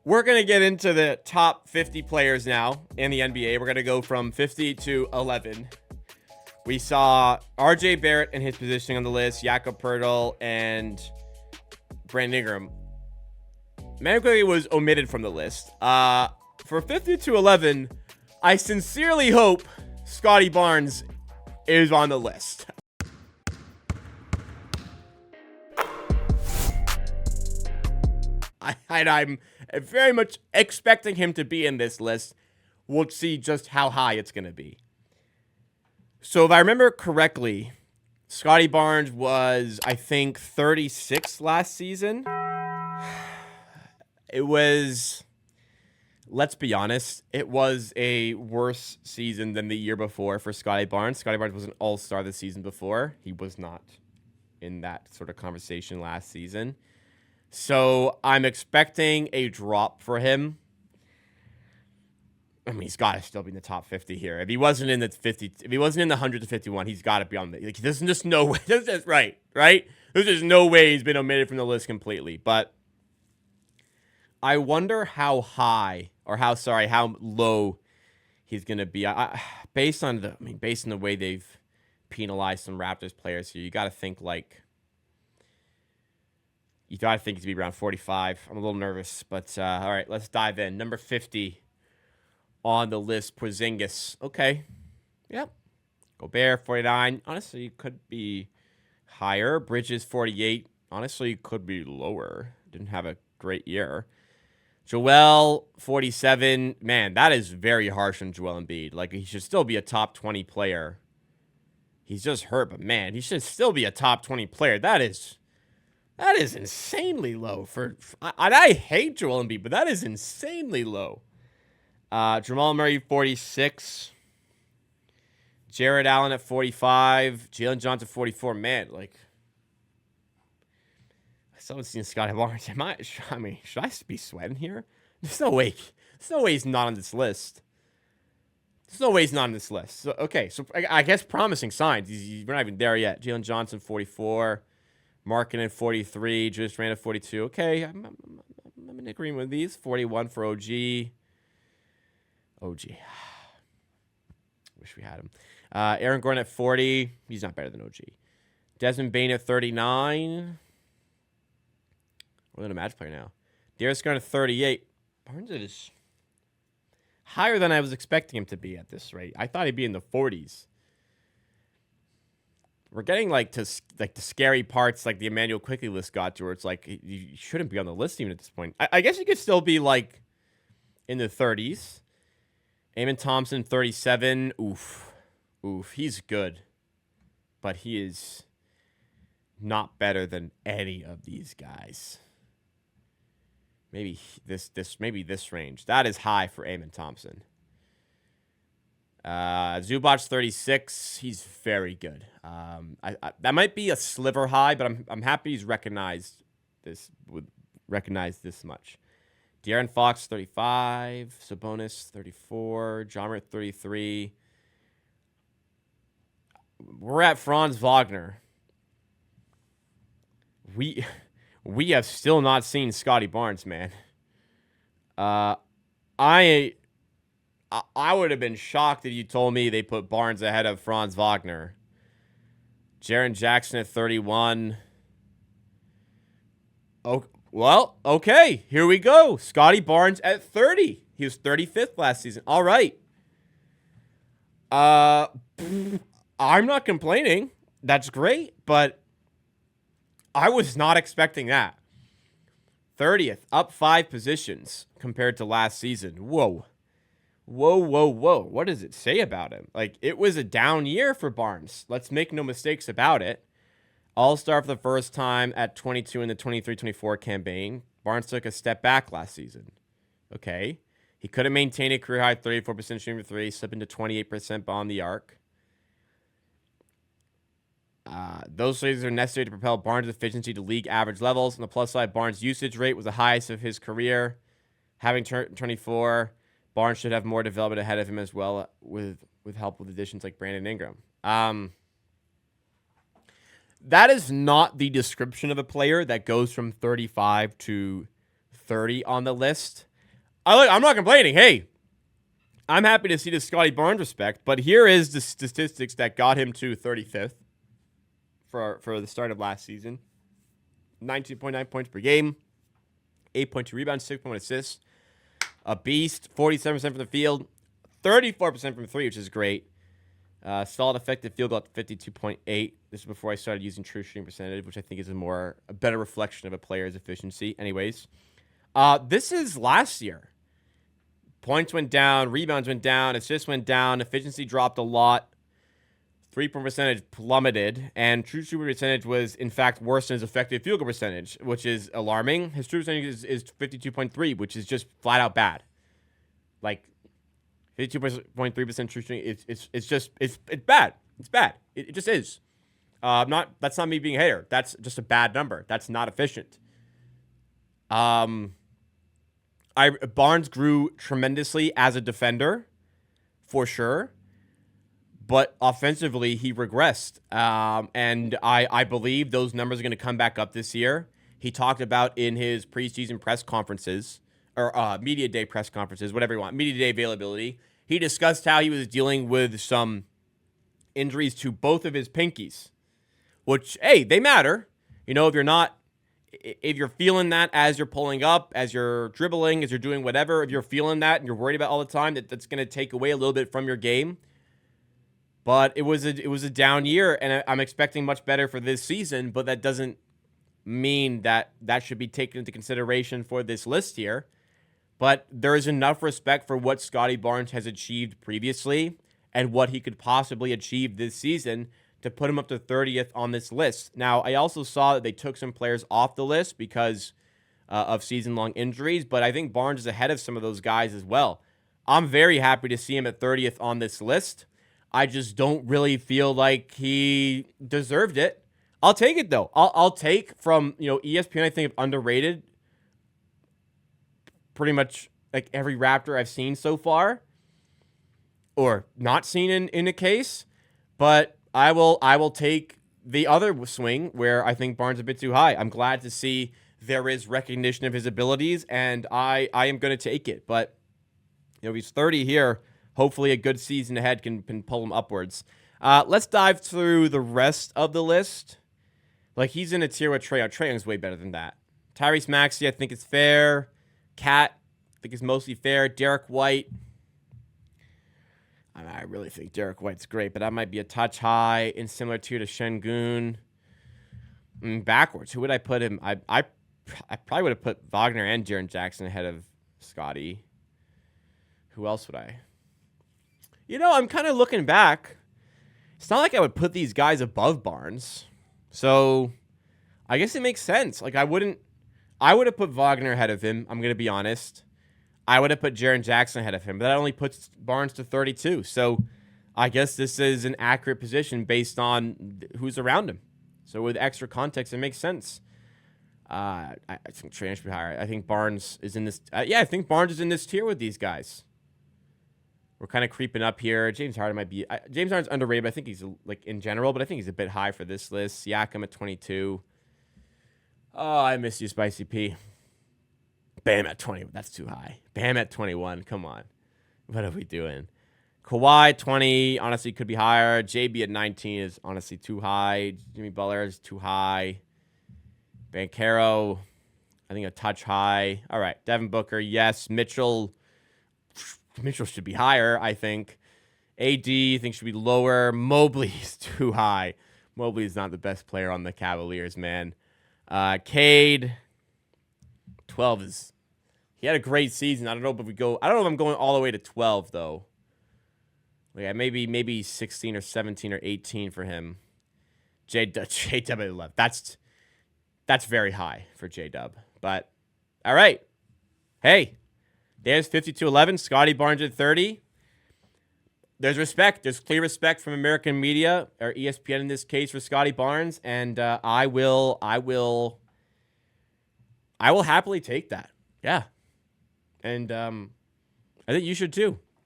We're going to get into the top 50 players now in the NBA. We're going to go from 50 to 11. We saw RJ Barrett and his positioning on the list, Jakob Poeltl, and Brandon Ingram. Magically was omitted from the list. For 50 to 11, I sincerely hope Scottie Barnes is on the list. I'm very much expecting him to be in this list. We'll see just how high it's going to be. So if I remember correctly, Scottie Barnes was, I think, 36 last season. It was, let's be honest, it was a worse season than the year before for Scottie Barnes. Scottie Barnes was an all-star the season before. He was not in that sort of conversation last season. So I'm expecting a drop for him. I mean, he's got to still be in the top 50 here. If he wasn't in the 50, if he wasn't in the 100 to 51, he's got to be on the. Like, there's just no way. There's just right. There's just no way he's been omitted from the list completely. But I wonder how high or how low he's gonna be. Based on the way they've penalized some Raptors players here, you got to think he's to be around 45. I'm a little nervous, but all right, let's dive in. Number 50 on the list, Porzingis. Okay, yep. Gobert, 49. Honestly, could be higher. Bridges, 48. Honestly, could be lower. Didn't have a great year. Joel, 47. Man, that is very harsh on Joel Embiid. Like, he should still be a top 20 player. He's just hurt, but man, he should still be a top 20 player. That is insanely low I hate Joel Embiid, but that is insanely low. Jamal Murray, 46. Jared Allen at 45. Jalen Johnson, 44. Man, like, someone's seen Scottie Barnes. Should I be sweating here? There's no way he's not on this list. So, okay, so I guess promising signs. We're not even there yet. Jalen Johnson, 44. Markkanen, 43. Julius Randle, 42. Okay, I'm in agreement with these. 41 for OG. Wish we had him. Aaron Gordon at 40. He's not better than OG. Desmond Bane at 39. We're in a match player now. Darius Garland at 38. Barnes is higher than I was expecting him to be at this rate. I thought he'd be in the 40s. We're getting the scary parts, like the Emmanuel Quickley list got to, where it's like you shouldn't be on the list even at this point. I guess you could still be in the 30s. Amen Thompson, 37. Oof, he's good, but he is not better than any of these guys. Maybe this range. That is high for Amen Thompson. Zubac, 36. He's very good. That might be a sliver high, but I'm happy he's recognized this much. De'Aaron Fox, 35. Sabonis, 34. Ja Morant, 33. We're at Franz Wagner. We have still not seen Scottie Barnes, man. I would have been shocked if you told me they put Barnes ahead of Franz Wagner. Jaren Jackson at 31. Oh, well, okay, here we go. Scottie Barnes at 30. He was 35th last season. All right. I'm not complaining. That's great, but I was not expecting that. 30th, up 5 positions compared to last season. Whoa. What does it say about him? It was a down year for Barnes. Let's make no mistakes about it. All-star for the first time at 22 in the 23-24 campaign. Barnes took a step back last season. Okay. He couldn't maintain a career-high 34% shooting for 3, slipping to 28% beyond the arc. Those threes are necessary to propel Barnes' efficiency to league average levels. On the plus side, Barnes' usage rate was the highest of his career. Having turned 24, Barnes should have more development ahead of him as well, with help with additions like Brandon Ingram. That is not the description of a player that goes from 35 to 30 on the list. I'm not complaining. Hey, I'm happy to see the Scottie Barnes respect, but here is the statistics that got him to 35th for the start of last season. 19.9 points per game, 8.2 rebounds, 6.1 assists. A beast, 47% from the field, 34% from three, which is great. Solid effective field goal at 52.8. This is before I started using true shooting percentage, which I think is a better reflection of a player's efficiency. Anyways, this is last year. Points went down, rebounds went down, assists went down, efficiency dropped a lot, 3-point percentage plummeted, and true shooting percentage was, in fact, worse than his effective field goal percentage, which is alarming. His true percentage is 52.3, which is just flat out bad. Like, 52.3% true shooting, it's bad. It's bad. It just is. That's not me being a hater. That's just a bad number. That's not efficient. Barnes grew tremendously as a defender, for sure, but offensively he regressed. And I believe those numbers are going to come back up this year. He talked about in his preseason press conferences, or media day press conferences, whatever you want, media day availability. He discussed how he was dealing with some injuries to both of his pinkies, which, hey, they matter. You know, if you're feeling that as you're pulling up, as you're dribbling, as you're doing whatever, if you're feeling that and you're worried about all the time, that's going to take away a little bit from your game. But it was a down year, and I'm expecting much better for this season, but that doesn't mean that should be taken into consideration for this list here. But there is enough respect for what Scottie Barnes has achieved previously and what he could possibly achieve this season to put him up to 30th on this list. Now, I also saw that they took some players off the list because of season-long injuries, but I think Barnes is ahead of some of those guys as well. I'm very happy to see him at 30th on this list. I just don't really feel like he deserved it. I'll take it, though. I'll take from, ESPN, I think, underrated pretty much like every Raptor I've seen so far, or not seen in a case, but I will take the other swing where I think Barnes is a bit too high. I'm glad to see there is recognition of his abilities, and I am going to take it. But he's 30 here. Hopefully a good season ahead can pull him upwards. Let's dive through the rest of the list. Like, he's in a tier with Trae Young. Trae Young's way better than that. Tyrese Maxey, I think it's fair. Cat, I think it's mostly fair. Derek White, I really think Derek White's great, but that might be a touch high. In similar tier to Şengün. Backwards, who would I put him? I probably would have put Wagner and Jaren Jackson ahead of Scottie. Who else would I? I'm kind of looking back. It's not like I would put these guys above Barnes. So I guess it makes sense. Like, I would have put Wagner ahead of him. I'm going to be honest. I would have put Jaren Jackson ahead of him, but that only puts Barnes to 32. So I guess this is an accurate position based on who's around him. So with extra context, it makes sense. I think Trae should be higher. I think Barnes is in this. I think Barnes is in this tier with these guys. We're kind of creeping up here. James Harden might be. James Harden's underrated, but I think he's in general. But I think he's a bit high for this list. Siakam at 22. Oh, I miss you, Spicy P. Bam at 20. That's too high. Bam at 21. Come on. What are we doing? Kawhi 20. Honestly, could be higher. JB at 19 is honestly too high. Jimmy Butler is too high. Banchero, I think a touch high. All right. Devin Booker, yes. Mitchell should be higher, I think. AD, I think should be lower. Mobley is too high. Mobley is not the best player on the Cavaliers, man. Cade, 12 is. He had a great season. I don't know if I'm going all the way to 12 though. Like maybe 16 or 17 or 18 for him. J-Dub at 11. That's very high for J-Dub. But all right. Hey, there's 52-11. Scottie Barnes at 30. There's respect. There's clear respect from American media, or ESPN in this case, for Scottie Barnes, and I will happily take that. Yeah, and I think you should too.